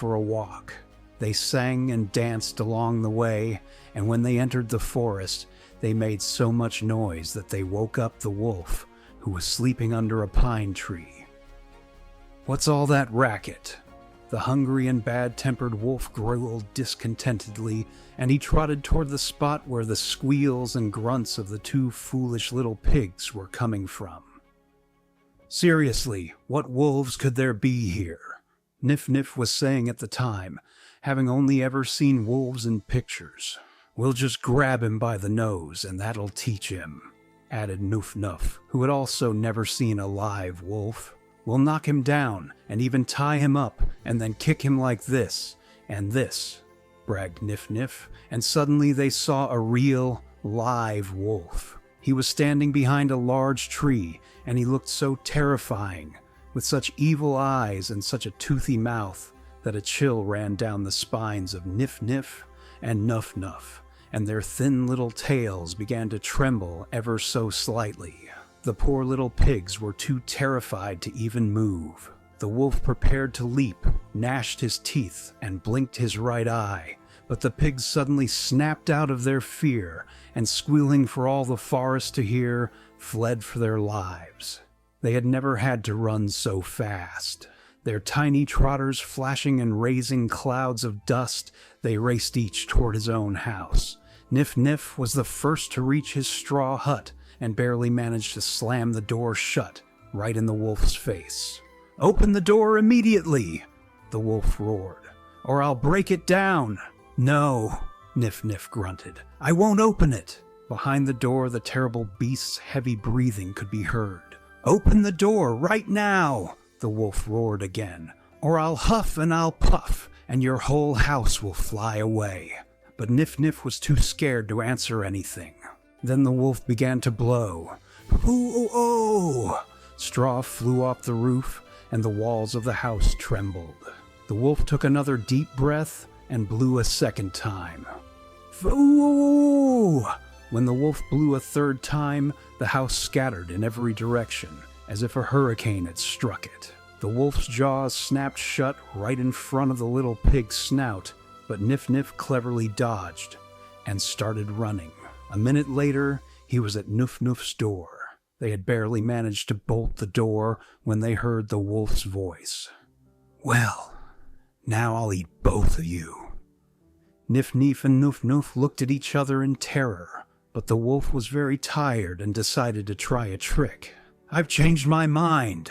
for a walk. They sang and danced along the way, and when they entered the forest, they made so much noise that they woke up the wolf, who was sleeping under a pine tree. "What's all that racket?" The hungry and bad-tempered wolf growled discontentedly, and he trotted toward the spot where the squeals and grunts of the two foolish little pigs were coming from. "Seriously, what wolves could there be here?" Nif-Nif was saying at the time, having only ever seen wolves in pictures. "We'll just grab him by the nose, and that'll teach him," added Nuf-Nuf, who had also never seen a live wolf. "We'll knock him down, and even tie him up, and then kick him like this, and this," bragged Nif-Nif, and suddenly they saw a real, live wolf. He was standing behind a large tree, and he looked so terrifying, with such evil eyes and such a toothy mouth, that a chill ran down the spines of Nif-Nif and Nuf-Nuf, and their thin little tails began to tremble ever so slightly. The poor little pigs were too terrified to even move. The wolf prepared to leap, gnashed his teeth, and blinked his right eye, but the pigs suddenly snapped out of their fear, and squealing for all the forest to hear, fled for their lives. They had never had to run so fast. Their tiny trotters flashing and raising clouds of dust, they raced each toward his own house. Nif-Nif was the first to reach his straw hut, and barely managed to slam the door shut, right in the wolf's face. "Open the door immediately!" the wolf roared, "or I'll break it down!" "No," Nif-Nif grunted, "I won't open it!" Behind the door, the terrible beast's heavy breathing could be heard. "Open the door right now!" the wolf roared again, "or I'll huff and I'll puff, and your whole house will fly away." But Nif-Nif was too scared to answer anything. Then the wolf began to blow. "Hoo-oh!" Straw flew off the roof, and the walls of the house trembled. The wolf took another deep breath and blew a second time. "Foo!" When the wolf blew a third time, the house scattered in every direction, as if a hurricane had struck it. The wolf's jaws snapped shut right in front of the little pig's snout, but Nif-Nif cleverly dodged and started running. A minute later, he was at Nuf-Nuf's door. They had barely managed to bolt the door when they heard the wolf's voice. "Well, now I'll eat both of you." Nif-Nif and Nuf-Nuf looked at each other in terror, but the wolf was very tired and decided to try a trick. "I've changed my mind,"